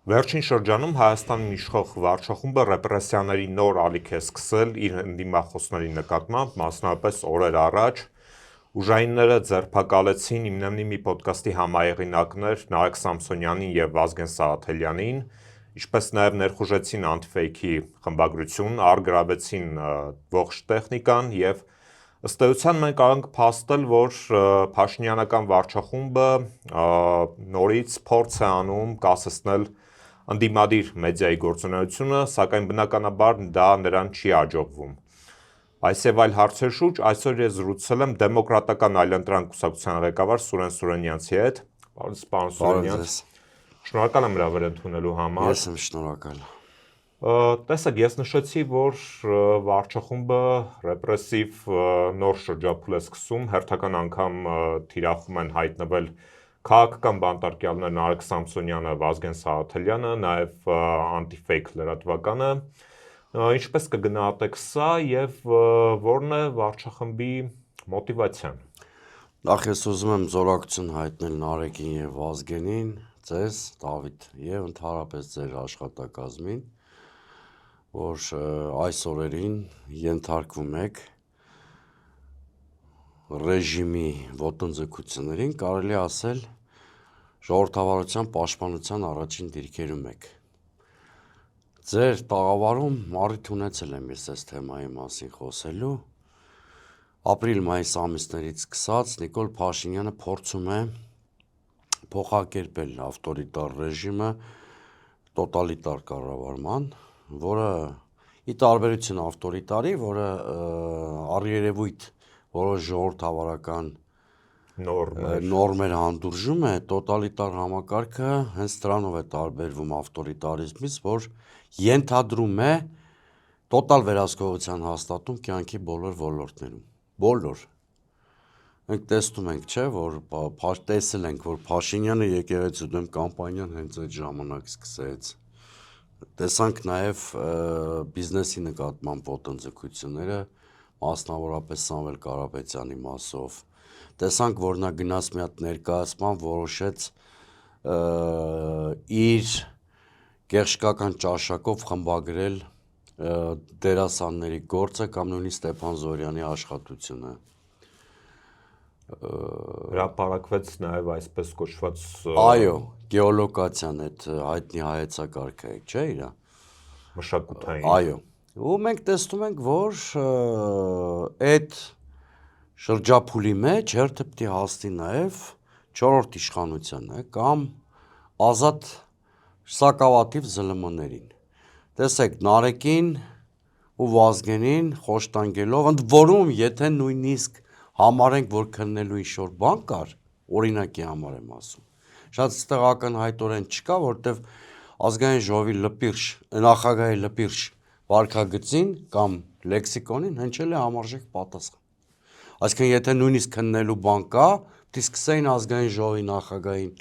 Վերջին շրջանում Հայաստանում իշխող վարչախումբը ռեպրեսիաների նոր ալիք է սկսել իր ընդդիմախոսների նկատմամբ, մասնավորապես օրեր առաջ ուժայինները ձերբակալեցին իմնեմնի մի ոդկասթի համահեղինակներ Նարեկ Սամսոնյանին եւ Վազգեն Սաղաթելյանին, ինչպես նաեւ ներխուժեցին Anti-Fake-ի խմբագրություն, առգրավեցին ողջ տեխնիկան եւ ըստ էության մենք կարող ենք փաստել, որ Փաշինյանական վարչախումբը նորից փորձ է անում կասեցնել ընդդիմադիր մեդիայի գործունեությունը, սակայն բնականաբար դա նրան չի հաջողվում։ Այս եւ այլ հարցեր շուրջ այսօր ես զրուցել եմ Դեմոկրատական այլընտրանք կուսակցության ղեկավար Սուրեն Սուրենյանցի հետ։ Պարոն Սուրենյանց, շնորհակալ եմ հրավեր ընդունելու համար։ Ես եմ շնորհակալ։ Տեսեք, ես նշեցի, որ վարչախումբը ռեպրեսիվ նոր շրջափուլ է սկսում, հերթական անգամ թիրախում են հայտնվել քաղաքական բանտարկյալներ Նարեկ Սամսոնյանը, Վազգեն Սաղաթելյանը, նաև Anti-Fake լրատվականը, ինչպես կգնահատեք սա եւ որն է վարչախմբի մոտիվացիան։ Նախ ես ուզում եմ զորակցություն հայտնել Նարեկին եւ Վազգենին, ձեզ, Դավիթ, եւ ընդհանրապես ձեր աշխատակազմին, որ այս օրերին ենթարկվում եք ռեժիմի ոտնձգություններին, կարելի ասել ժողովրդավարության պաշտպանության առաջին դիրքերում եք։ Ձեր տաղավարում առիթ ունեցել եմ ես այս թեմայի մասին խոսելու։ Ապրիլ-մայիս ամիսներից սկսած Նիկոլ Փաշինյանը փորձում է փոխակերպել ավտորիտար ռեժիմը տոտալիտար կառավարման, որը ի տարբերություն ավտորիտարի, որը առերևույթ որոշ ժողովրդավարական նորմեր հանդուրժում է, տոտալիտար համակարգը հենց դրանով է տարբերվում ավտորիտարիզմից, որ ենթադրում է տոտալ վերահսկողության հաստատում կյանքի բոլոր ոլորտներում։ Բոլոր։ Մենք տեսնում ենք, չէ, որ տեսել ենք, որ Փաշինյանը եկեղեցու դեմ կամպանիան հենց այդ ժամանակ սկսեց։ Տեսանք նաև բիզնեսի նկատմամբ ոտնձգությունները, մասնավորապես Սամվել Կարապետյանի մասով։ Տեսանք, որ նա գնաց մի հատ ներկայացման, որոշեց իր գեղշկական ճաշակով խմբագրել դերասանների գործը կամ նույնիսկ Ստեփան Զորյանի աշխատությունը։ Հրապարակվեց նաև այսպես կոչված Այո, գեոլոկացիան այդ հայտնի հայեցակարգը է, չէ՞ իրա։ Մշակութային։ Այո։ Ու մենք տեսնում ենք, որ այդ շրջափուլի մեջ հերթը պետք է հասնի նաև 4-րդ իշխանությանը կամ ազատ սակավաթիվ ԶԼՄ-ներին։ Տեսեք, Նարեկին ու Վազգենին խոշտանգելով, ընդ որում, եթե նույնիսկ համարենք, որ քննելու ինչ-որ բան կար, օրինակի համար եմ ասում։ Շատ ստեղականայտորեն չկա, որտեվ ազգային ժողովի լպիրշ, նախագահի լպիրշ վարքագծին կամ լեքսիկոնին հնչել է համարժեք պատասխան։ Այսինքն, եթե նույնիսկ քննելու բան կա, դե սկսեին ազգային ժողովի նախագահին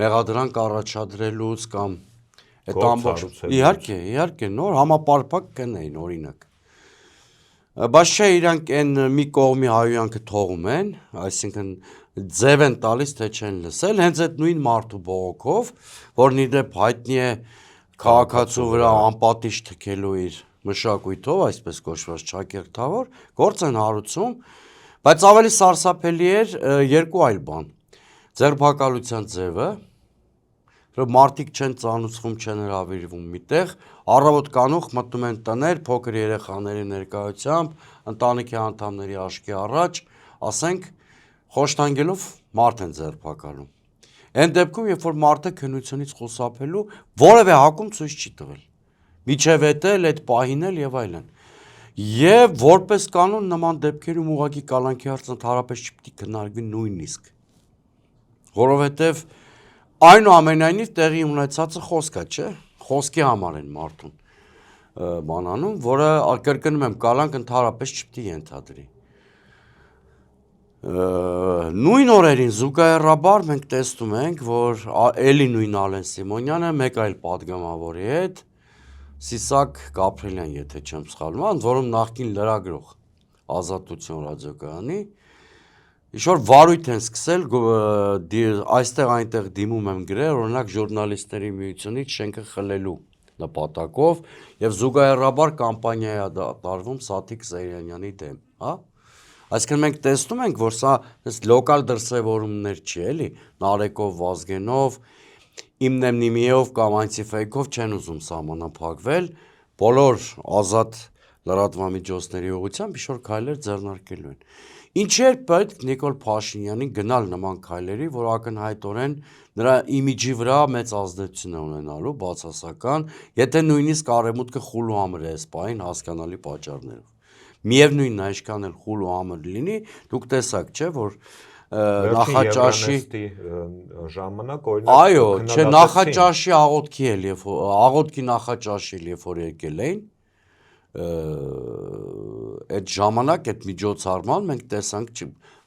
մեղադրանք առաջադրելուց կամ այդ ամբողջ իհարկե նոր համապարփակ կնեին օրինակ։ Բայց չէ, իրանք այն մի կողմի հայհոյանքը թողում են, այսինքն ձև են տալիս, թե չեն լսել, հենց այդ նույն մարդու բողոքով, որն ի դեպ հայտնի է քաղաքացու վրա անպատիժ թքելու իր մշակույթով, այսպես կոչված ճակերտավոր, գործ են հարուցում, բայց ավելի սարսափելի էր երկու այլ բան։ Ձերբակալության ձևը, որ մարդիկ չեն ծանուցվում, չեն հրավիրվում միտեղ, առավոտ կանուխ մտնում են տներ, փոքր երեխաների ներկայությամբ, ընտանիքի անդամների աչքի առաջ, ասենք, խոշտանգելով մարդ են ձերբակալում։ Այն դեպքում, երբ որ մարդը քննությունից խուսափելու որևէ հակում ցույց չի տվել։ Միջև էտել, այդ պահին էլ եւ այլն։ Եվ որպես կանոն նման դեպքերում ուղղակի կալանքի հարցը ընդհանրապես չպետք է քննարկվի նույնիսկ։ Որովհետեւ այնուամենայնիվ տեղի ունեցածը խոսք է, չէ՞։ Խոսքի համար են մարդուն բանանում, որը կրկնում եմ, կալանք ընդհանրապես չպետք է ենթադրի։ Նույն օրերին զուգահեռաբար մենք տեսնում ենք, որ էլի նույն Ալեն Սիմոնյանը մեկ այլ պատգամավորի հետ Սիսակ Գաբրելյան, եթե չեմ սխալվում, որում նախկին լրագրող Ազատություն ռադիոկայանի, Ինչ-որ վարույթ են սկսել, այստեղ-այնտեղ դիմում եմ գրել, օրինակ ժուրնալիստների միությունից շենքը խլելու նպատակով եւ զուգահեռաբար կամպանիա է տարվում Սաթիկ Զեյրանյանի դեմ, հա։ Այսինքն մենք տեսնում ենք, որ սա լոկալ դրսևորումներ չի, էլի, Նարեկով, Վազգենով, Իմնեմնիմիով կամ Այնցիֆեյքով չեն ուզում սահմանափակվել, բոլոր ազատ լրատվամիջոցների ուղղությամբ ինչ-որ քայլեր ձեռնարկելու են։ Ինչի էր պետք Նիկոլ Փաշինյանին գնալ նման քայլերի, որ ակնհայտորեն նրա իմիջի վրա մեծ ազդեցություն է ունենալու, բացասական, եթե նույնիսկ արևմուտքը խուլ ու համր է այս պահին հասկանալի պատճառներով։ Միևնույնն է, ինչքան էլ խուլ ու համր լինի, դուք տեսաք, չէ, որ նախաճաշի ժամանակ օրինակ այո, չէ, նախաճաշի աղոթքի էլ եւ աղոթքի նախաճաշի երբ որ եկել էին, այդ ժամանակ այդ միջոցառման մենք տեսանք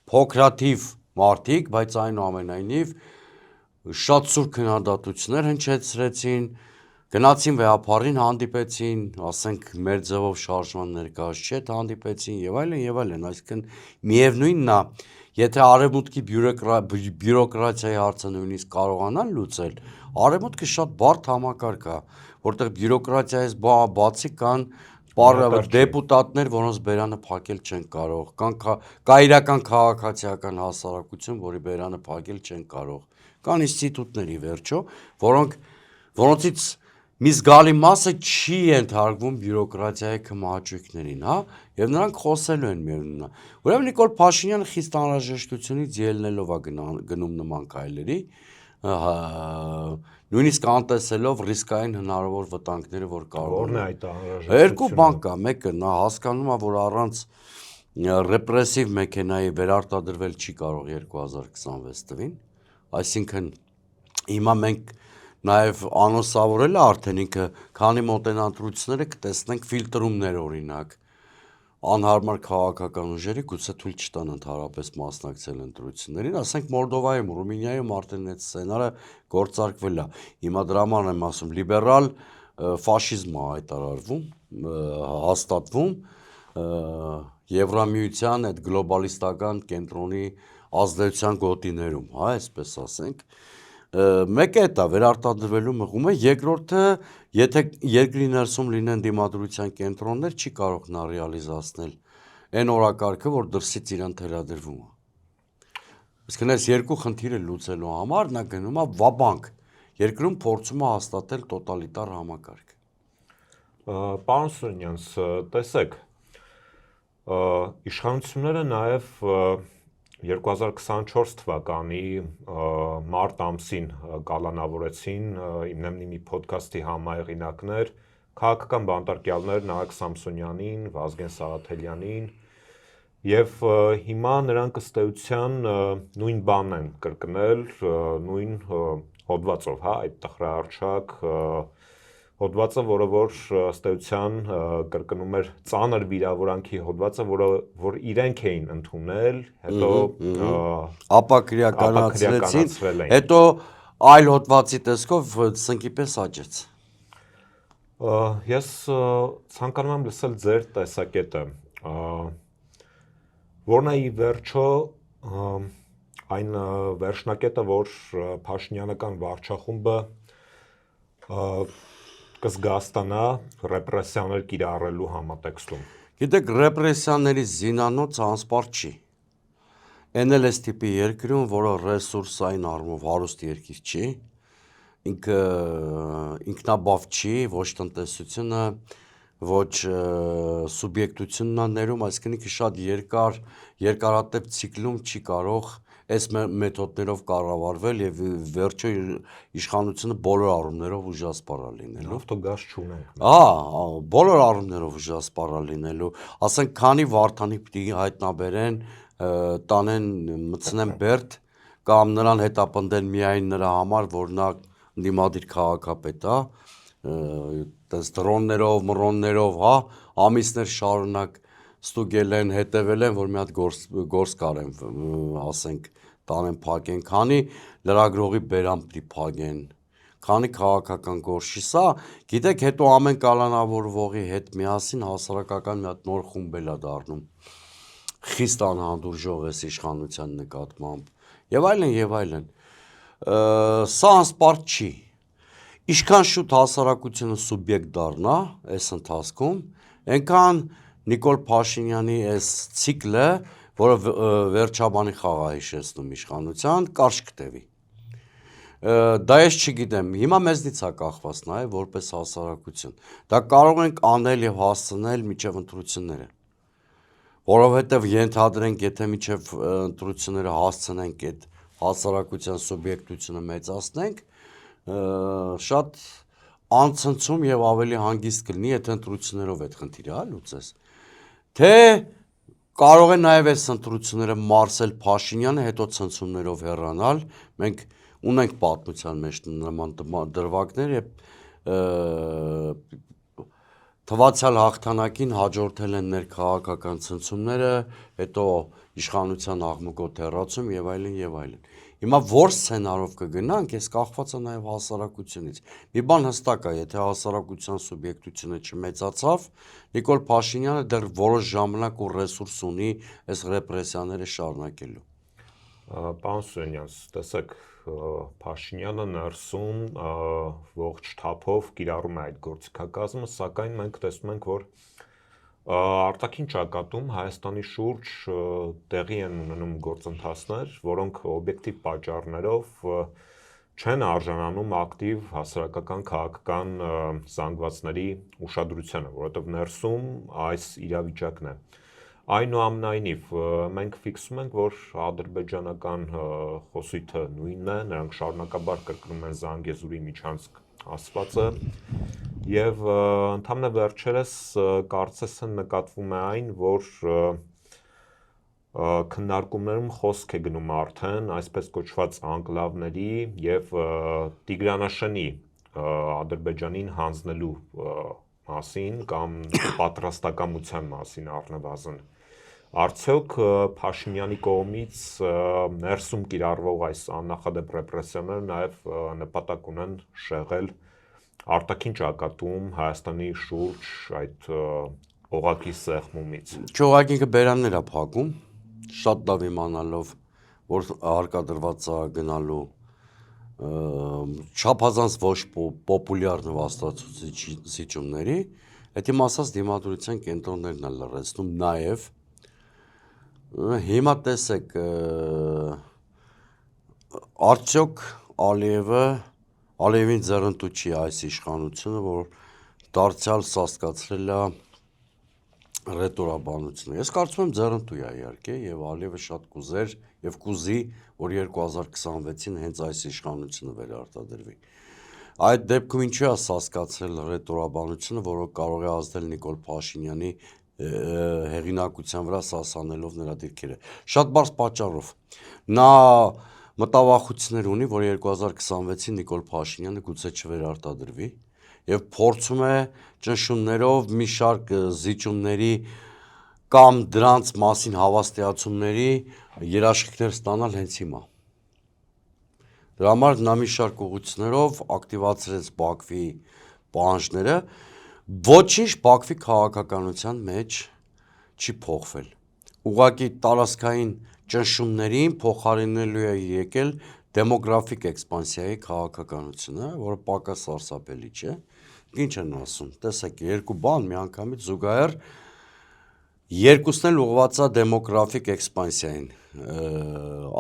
փոքրաթիվ մարդիկ, բայց այնուամենայնիվ շատ սուր քննադատություններ հնչեցրեցին, գնացին վեհապարին, հանդիպեցին, ասենք մեր ձևով շարժման ներկայացուցիչ հետ հանդիպեցին եւ այլն, այսինքն միևնույնն է, եթե արևմուտքի բյուրոկրատիայի հարցը նույնիսկ կարողանան լուծել, արևմուտքը շատ բարդ համակարգ է, որտեղ բյուրոկրատիայից բացի կան դեպուտատներ, որոնց բերանը փակել չեն կարող, կա իրական քաղաքացիական հասարակություն, որի բերանը փակել չեն կարող, կան ինստիտուտների վերջո, որոնցից մի զգալի մասը չի ենթարկվում բյուրոկրատիայի քմահաճույքներին, հա, եւ նրանք խոսելու են միևնույնն է։ Ուրեմն Նիկոլ Փաշինյանը խիստ անհրաժեշտությունից ելնելով է գնում նման քայլերի, նույնիսկ անտեսելով ռիսկային հնարավոր վտանգները, որ կարող են այդ անհրաժեշտությունը։ Երկու բան կա, մեկը նա հասկանում է, որ առանց ռեպրեսիվ մեքենայի վերարտադրվել չի կարող 2026 թվին, այսինքն հիմա մենք նաև անոսավորել է արդեն ինքը, քանի մոտենա ընտրությունները կտեսնենք ֆիլտրումներ օրինակ, անհարմար քաղաքական ուժերի գուցե թույլ չտան ընդհանրապես մասնակցել ընտրություններին, ասենք Մոլդովայում, Ռումինիայում արդեն այդ սցենարը գործարկվել է։ Հիմա դրա համար եմ ասում, լիբերալ ֆաշիզմ է հայտարարվում, հաստատվում Եվրամիության այդ գլոբալիստական կենտրոնի ազդեցության գոտիներում, հա, այսպես ասենք։ Մեկը դա վերարտադրվելու մղումը, երկրորդը, եթե երկրի ներսում լինեն դիմադրության կենտրոններ, չի կարող նա ռեալիզացնել այն օրակարգը, որ դրսից իրան թելադրվում է։ Իսկն այս երկու խնդիրը լուծելու համար նա գնում է վաբանկ, երկրում փորձում է հաստատել տոտալիտար համակարգ։ Պարոն Սուրենյանց, տեսեք, իշխանությունները նաև 2024 թվականի մարտ ամսին կալանավորեցին Իմնեմնիմի փոդքասթի համահեղինակներ, քաղաքական բանտարկյալներ Նարեկ Սամսոնյանին, Վազգեն Սարաթելյանին, եւ հիմա նրանք ըստ էության նույն բանն են կրկնել, նույն հոդվածով, հա, այդ տխրահարճակ հոդվածը, որը որ ըստ էության կրկնում էր ծանր վիրավորանքի հոդվածը, որ իրենք էին ընդունել, հետո ապակրիականացրեցին, հետո այլ հոդվածի տեսքով սնկի պես աճեց։ Ես ցանկանում եմ լսել ձեր տեսակետը, որն է ի վերջո այն վերջնակետը, որ Փաշինյանական վարչախումբը կզգաստանա ռեպրեսիաներ կիրառելու համատեքստում։ Գիտեք, ռեպրեսիաների զինանոց անսպարտ չի։ Այն էլ էս տիպի երկրում, որը ռեսուրսային առումով հարուստ երկիր չի, ինքնաբավ չի, ոչ տնտեսությունը, ոչ սուբյեկտությունն է ներում, այսինքն ինքը շատ երկարատև ցիկլում չի կարող այս մեթոդներով կառավարվել եւ վերջո իշխանությունը բոլոր առումներով ուժասպառա լինելու։ Նավթոգազ չունենք։ Բոլոր առումներով ուժասպառա լինելու։ Ասենք քանի Վարդանի պիտի հայտնաբերեն, տանեն, մտցնեն Բերդ կամ նրան հետապնդեն միայն նրա համար, որ նա դիմադիր քաղաքապետ է, այդպես դրոններով, մռոններով, հա, ամիսներ շարունակ ստուգել են, հետևել են, որ մի հատ գործ կարեն, ասենք, տանեն փակեն, քանի լրագրողի բերան պիտի փակեն, քանի քաղաքական գործի, սա, գիտեք, հետո ամեն կալանավորվողի հետ միասին հասարակական մի հատ նոր խումբ էլ է դառնում, խիստ անհանդուրժող է իշխանության նկատմամբ եւ այլն եւ այլն։ Սա անսպարտ չի։ Ինչքան շուտ հասարակությունը սուբյեկտ դառնա այս ընթացքում, այնքան Նիկոլ Փաշինյանի այս ցիկլը, որը վերջաբանի խաղ է հիշեցնում իշխանության, կարճ կտևի։ Դա ես չգիտեմ, հիմա մեզնից է կախված նաև որպես հասարակություն։ Դա կարող ենք անել եւ հասցնել մինչեւ ընտրությունները։ Որովհետեւ ենթադրենք, եթե մինչեւ ընտրությունները հասցնենք այդ հասարակության սուբյեկտությունը մեծացնենք, շատ անցնցում եւ ավելի հանգիստ կլինի, եթե ընտրություններով այդ խնդիրը լուծես։ Թե կարող է նաեւ այս ընտրությունները մարսել Փաշինյանը, հետո ցնցումներով հեռանալ։ Մենք ունենք պատմության մեջ նման դրվագներ եւ թվացյալ հաղթանակին հաջորդել են ներքաղաքական ցնցումները, հետո իշխանության աղմուկոտ հեռացում եւ այլն եւ այլն։ Հիմա որ սցենարով կգնանք, ես կախված է նաեւ հասարակությունից։ Մի բան հստակ է, եթե հասարակության սուբյեկտությունը չմեծացավ, Նիկոլ Փաշինյանը դեռ որոշ ժամանակ ու ռեսուրս ունի այս ռեպրեսիաները շարունակելու։ Պարոն Սուրենյան, տեսեք, Փաշինյանը ներսում ողջ թափով կիրառում է այդ գործիքակազմը, սակայն մենք տեսնում ենք, որ արտաքին ճակատում Հայաստանի շուրջ տեղի են ունենում գործընթացներ, որոնք օբյեկտիվ պատճառներով չեն արժանանում ակտիվ հասարակական քաղաքական զանգվածների ուշադրությանը, որովհետև ներսում այս իրավիճակն է։ Այնուամենայնիվ, մենք ֆիքսում ենք, որ ադրբեջանական խոսույթը նույնն է, նրանք շարունակաբար կրկնում են Զանգեզուրի միջանցք ասվածը, եւ ընդհանրապես վերջերս կարծես նկատվում է այն, որ քննարկումներում խոսք է գնում արդեն այսպես կոչված անկլավների եւ Տիգրանաշենի Ադրբեջանին հանձնելու մասին կամ պատրաստակամության մասին առնվազն։ Արդյոք Փաշինյանի կողմից ներսում կիրառվող այս աննախադեպ ռեպրեսիաները նաև նպատակ ունեն շեղել արտաքին ճակատում Հայաստանի շուրջ այդ օղակի սեղմումից։ Չողակինը բերաններ է փակում, շատ լավ իմանալով, որ հարկադրված է գնալու չափազանց ոչ պոպուլյար նվաստացուցիչների, այդ իմ ասած դիմադրության կենտրոններն է լրացնում նաև։ Հիմա տեսեք, արդյոք Ալիևին ձեռնտու չի այս իշխանությունը, որ դարձյալ սասկացրել է ռետորաբանությունը։ Ես կարծում եմ ձեռնտու է իհարկե, եւ Ալիևը շատ կուզեր եւ կուզի, որ 2026-ին հենց այս իշխանությունը վերարտադրվի։ Այդ դեպքում ինչու է սասկացրել ռետորաբանությունը, որը կարող է ազդել Նիկոլ Փաշինյանի հեղինակության վրա սասանելով նրա դիրքերը։ Շատ բարձ պատճառով։ Նա մտավախություններ ունի, որ 2026-ին Նիկոլ Փաշինյանը գուցե չվերարտադրվի եւ փորձում է ճնշումներով մի շարք զիջումների կամ դրանց մասին հավաստիացումների երաշխիքներ ստանալ հենց հիմա։ Դրա համար նա մի շարք ուղղություններով ակտիվացրեց Բաքվի պահանջները, ոչինչ Բաքվի քաղաքականության մեջ չի փոխվել։ Ուղղակի տարածքային ճնշումներին փոխարինելու է եկել դեմոգրաֆիկ էքսպանսիայի քաղաքականությունը, որը պակաս սարսափելի չէ։ Ինչ են ասում, տեսեք, երկու բան միանգամից զուգահեռ երկուսն էլ ուղղված է դեմոգրաֆիկ էքսպանսիային,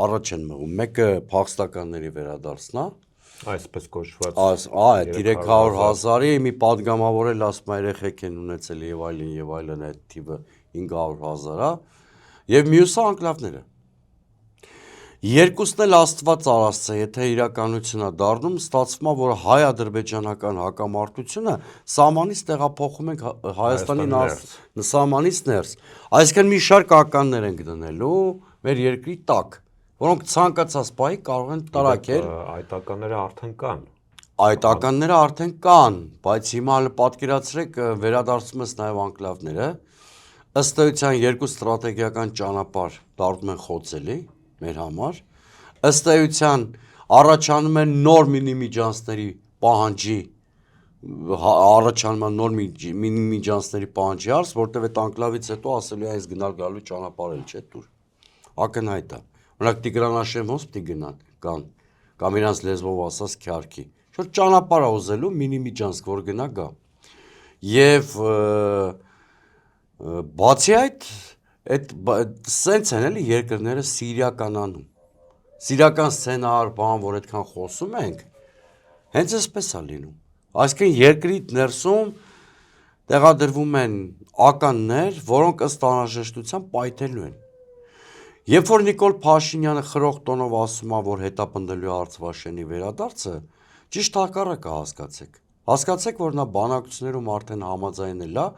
առաջ են մղում, մեկը փախստականների վերադարձն է, այսպես կոչված այդ 300,000-ի մի պատգամավոր էլ ասում է երեխեք են ունեցել եւ այլն այդ թիվը 500,000 է եւ մյուսը անկլավները։ Երկուսն էլ Աստված արածը, եթե իրականություն է դառնում, ստացվում է, որ հայ-ադրբեջանական հակամարտությունը սահմանից տեղափոխում ենք Հայաստանի սահմանից ներս։ Այսինքն մի շարք ականներ ենք դնելու մեր երկրի տակ, որոնք ցանկացած պահի կարող են տարակել։ Այդ ականները արդեն կան։ Այդ ականները արդեն կան, բայց հիմա պատկերացրեք վերադարձում ես նաև անկլավները, ըստ էության երկու ստրատեգիական ճանապարհ դառնում են խոցելի մեր համար, ըստ էության առաջանում են նոր մինիմիջանցների պահանջի առաջանում նոր մինիմիջանցների պահանջի հարց, որտեղ այդ անկլավից հետո ասելու է այս գնալ գալու ճանապարհել չէ դուր։ Ակնհայտ է։ Օրինակ Տիգրանաշեն ոնց պիտի գնան, կամ իրանց լեզվով ասած քյարքի։ Շուտ ճանապարհ ուզելու մինիմիջանցք որ գնա գա։ Եվ բացի այդ սենց են էլի երկրները սիրիականանում։ Սիրիական սցենար, բան, որ այդքան խոսում ենք, հենց այսպես է լինում։ Այսինքն երկրի ներսում տեղադրվում են ականներ, որոնք ըստ անհրաժեշտության պայթելու են։ Երբ որ Նիկոլ Փաշինյանը խրող տոնով ասում է, որ հետապնդելու է Արցվաշենի վերադարձը, ճիշտ հակառակը հասկացեք։ Հասկացեք, որ նա բանակցություններում արդեն համաձայնել է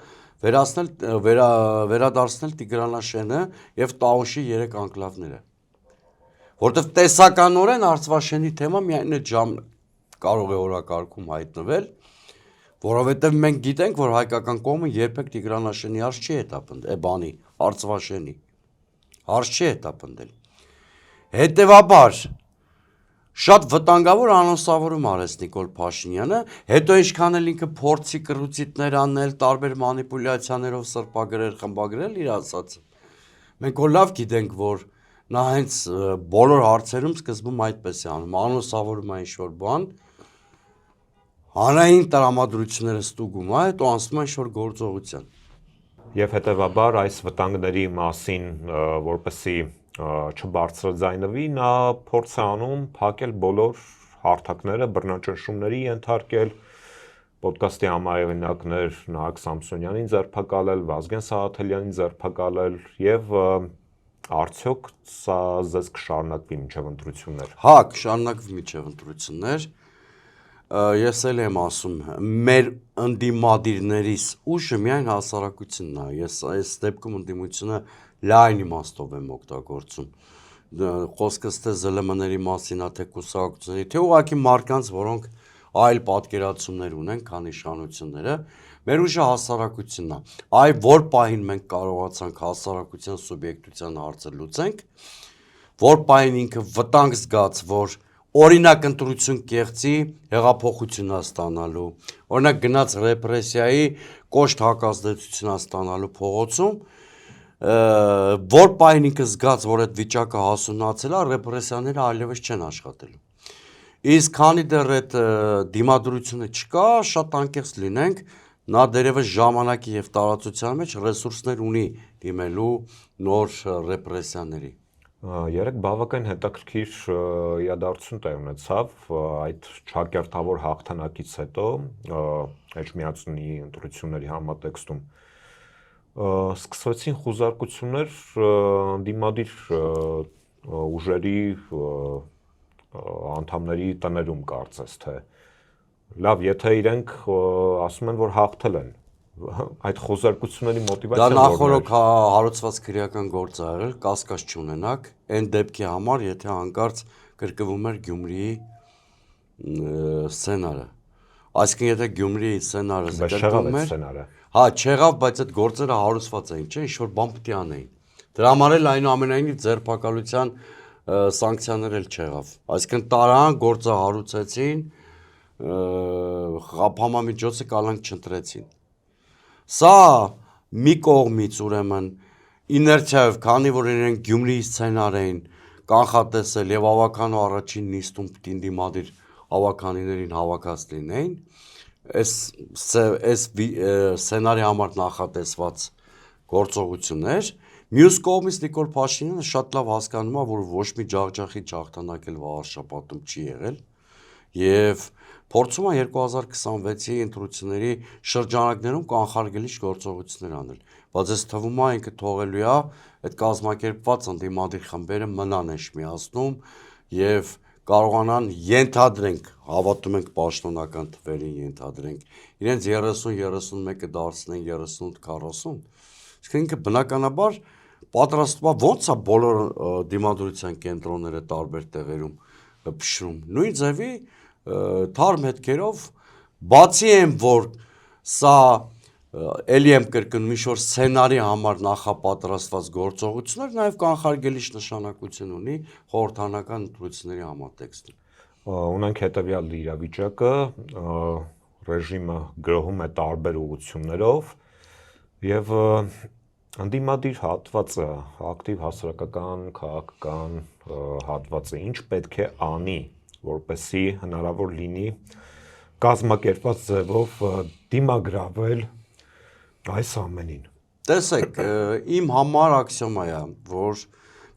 վերադարձնել Տիգրանաշենը եւ Տաուշի 3 անկլավները։ Որտեվ տեսականորեն Արցվաշենի թեման միայն այդ ժամ կարող է օրակարգում հայտնվել, որովհետև մենք գիտենք, որ հայկական կողմը երբեք Տիգրանաշենի հարց չի հետապնդել, բանի, Արցվաշենի հարց չի հետապնդել։ Հետևաբար շատ վտանգավոր անոնսավորում արեց Նիկոլ Փաշինյանը, հետո ինչքան էլ ինքը փորձի կռուծիտներ անել, տարբեր մանիպուլյացիաներով սրբագրել, խմբագրել իր ասածը։ Մենք որ լավ գիտենք, որ նա հենց բոլոր հարցերում սկզբում այդպես է անում, անոնսավորում է ինչ-որ բան, հանրային տրամադրությունները ստուգում է, հետո անցնում է ինչ-որ գործողության։ Եվ հետևաբար այս վտանգների մասին, որպեսզի չբարձրաձայնվի, նա փորձ է անում փակել բոլոր հարթակները, բռնաճնշումների ենթարկել, ոդկասթի համահեղինակներ Նահակ Սամսոնյանին ձերբակալել, Վազգեն Սաղաթելյանին ձերբակալել եւ արդյոք սա ձեզ կշարունակվի մինչև ընտրություններ։ Հա, կշարունակվի մինչև ընտրություններ։ Ես էլ եմ ասում, մեր ընդդիմադիրներիս ուժը միայն հասարակությունն է։ Ես այս դեպքում ընդդիմությունը լայն իմաստով եմ օգտագործում։ Խոսքս թե ԶԼՄ-ների մասին է, թե կուսակցությունների, թե ուղղակի մարդկանց, որոնք այլ պատկերացումներ ունեն, քան իշխանությունները, մեր ուժը հասարակությունն է։ Այ որ պահին մենք կարողացանք հասարակության սուբյեկտության հարցը լուծենք, որ պահին ինքը վտանգ զգաց, որ օրինակ ընտրություն կեղծի հեղափոխություն է ստանալու, օրինակ գնաց ռեպրեսիայի կոշտ հակազդեցություն է ստանալու փողոցում, որ պահին ինքը զգաց, որ այդ վիճակը հասունացել է, ռեպրեսիաները այլևս չեն աշխատելու։ Իսկ քանի դեռ այդ դիմադրությունը չկա, շատ անկեղծ լինենք, նա դերևս ժամանակի եւ տարածության մեջ ռեսուրսներ ունի դիմելու նոր ռեպրեսիաների։ Երեք բավական հետաքրքիր իրադարձություն տեղ ունեցավ այդ ճակերտավոր հաղթանակից հետո Էջմիածնի ընտրությունների համատեքստում սկսվեցին խուզարկություններ ընդդիմադիր ուժերի անդամների տներում կարծես թե լավ, եթե իրենք ասում են, որ հաղթել են, այդ խոզարկությունների մոտիվացիան դա նախորոք հարուցված քրեական գործ է եղել, կասկած չունենաք, այն դեպքի համար, եթե հանկարծ կրկվում էր Գյումրիի սցենարը։ Այսինքն եթե Գյումրիի սցենարը կրկվում էր, հա, չեղավ, բայց այդ գործերը հարուցված էին, չէ՞, ինչ-որ բան պետք է անեին։ Դրա համար էլ այնուամենայնիվ ձերբակալության սանկցիաներ էլ չեղավ։ Այսինքն տարան գործը հարուցեցին, համամիջոցը կալանք չընտրեցին։ Սա մի կողմից ուրեմն իներցիայով, քանի որ իրենք Գյումրիի սցենար էին կանխատեսել եւ ավականո առաջին նիստում պիտի դիմադիր ավականիներին հավաքած լինեին, այս սցենարի համար նախատեսված գործողություններ, մյուս կողմից Նիկոլ Փաշինյանը շատ լավ հասկանում է, որ ոչ մի ջախջախի ջախտանակ էլ վաղարշապատում չի եղել եւ փորձում է 2026-ի ընտրությունների շրջանակներում կանխարգելիչ գործողություններ անել, բայց այս թվում է ինքը թողելու է այդ կազմակերպված ընդդիմադիր խմբերը մնան էշմիածնում եւ կարողանան ենթադրենք, հավատում ենք պաշտոնական թվերին ենթադրենք, իրենց 30-31-ը դարձնեն 38-40, իսկ ինքը բնականաբար պատրաստվում է ոնց է բոլոր դիմադրության կենտրոնները տարբեր տեղերում փշրում, նույն ձևի թարմ հետքերով, բացի այն, որ սա էլի եմ կրկնում ինչ-որ սցենարի համար նախապատրաստված գործողություններ, նաև կանխարգելիչ նշանակություն ունի խորհրդարանական ընտրությունների համատեքստում։ Ունենք հետևյալ իրավիճակը, ռեժիմը գրոհում է տարբեր ուղղություններով եւ ընդդիմադիր հատվածը, ակտիվ հասարակական, քաղաքական հատվածը ինչ պետք է անի, որպեսզի հնարավոր լինի կազմակերպված ձևով դիմագրավել այս ամենին։ Տեսեք, իմ համար աքսիոմա է, որ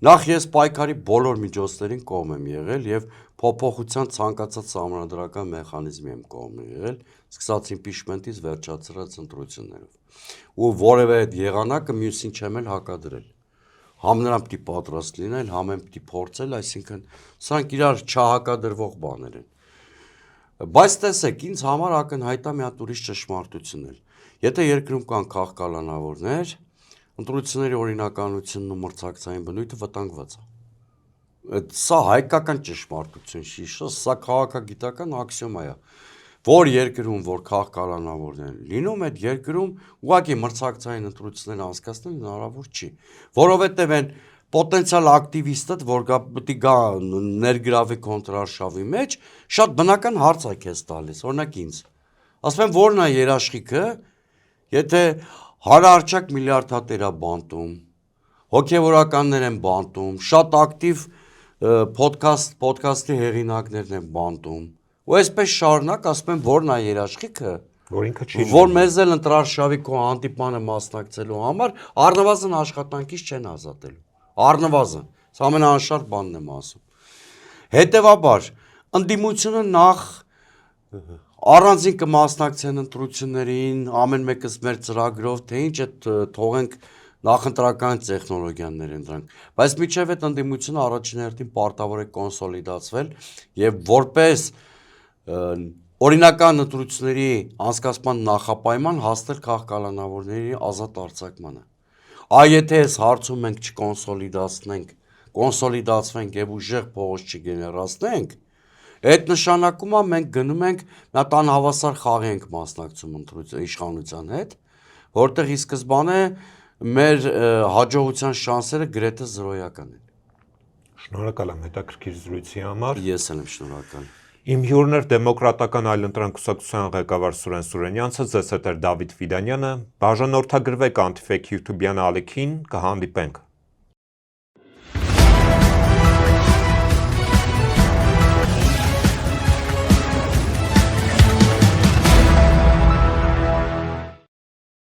նախ ես պայքարի բոլոր միջոցներին կողմ եմ եղել եւ փոփոխության ցանկացած համանդրական մեխանիզմի եմ կողմ եղել, սկսած իմպիչմենտից վերջացրած ընտրություններով։ Ու որևէ եղանակը մյուսին չեմ էլ հակադրել։ Համ նրան պիտի պատրաստ լինել, համ եմ պիտի փորձել, այսինքն սրանք իրար չհակադրվող բաներ են։ Բայց տեսեք, ինձ համար ակնհայտ է մի հատ ուրիշ ճշմարտություն էլ։ Եթե երկրում կան քաղաքականավորներ, ընտրությունների օրինականությունն ու մրցակցային բնույթը վտանգված է։ Սա հայկական ճշմարտություն չի, սա քաղաքագիտական աքսիոմա է, որ երկրում, որ քաղաքականավորներ են լինում, այդ երկրում ուղղակի մրցակցային ընտրություններ անցկացնել հնարավոր չի, որովհետև այն պոտենցիալ ակտիվիստը, որ պետք է գա ներգրավի կոնտրարշավի մեջ, շատ բնական հարց է քեզ տալիս, օրինակ ինձ։ Ասում եմ, որն է երաշխիքը, եթե հարարճակ միլիարդատեր է բանտում, հոգևորականներ են բանտում, շատ ակտիվ պոդքասթի հեղինակներն են բանտում, ու այսպես շարունակ, ասում եմ, որն է երաշխիքը, որ ինքը չի որ մեզ էլ ընտրարշավի քո հանդիպանը մասնակցելու համար առնվազն աշխատանքից չեն ազատելու, առնվազն, սա ամենաանշարժ բանն եմ ասում։ Հետևաբար, ընդդիմությունը նախ առանձին կմասնակցեն ընտրություններին, ամեն մեկս մեր ծրագրով, թե ինչ այդ թողենք նախընտրական տեխնոլոգիաներ են դրանք, բայց միջև այդ ընդդիմությունը առաջին հերթին պարտավոր է կոնսոլիդացվել եւ որպես օրինական ընտրությունների անցկացման նախապայման հասնել քաղաքականավորների ազատ արձակմանը։ Եթե այս հարցում մենք կոնսոլիդացվենք եւ ուժեղ փողոց չգեներացնենք, այդ նշանակում է մենք գնում ենք մի հատ անհավասար խաղի ենք մասնակցում իշխանության հետ, որտեղ ի սկզբանե մեր հաջողության շանսերը գրեթե զրոյական են։ Շնորհակալ եմ հետաքրքիր զրույցի համար։ Ես էլ եմ շնորհակալ։ Իմ հյուրն էր Դեմոկրատական այլընտրանք կուսակցության ղեկավար Սուրեն Սուրենյանցը, ձեզ հետ էր Դավիթ Ֆիդանյանը։ Բաժանորդագրվեք Antifake YouTube-յան ալիքին, կհանդիպենք։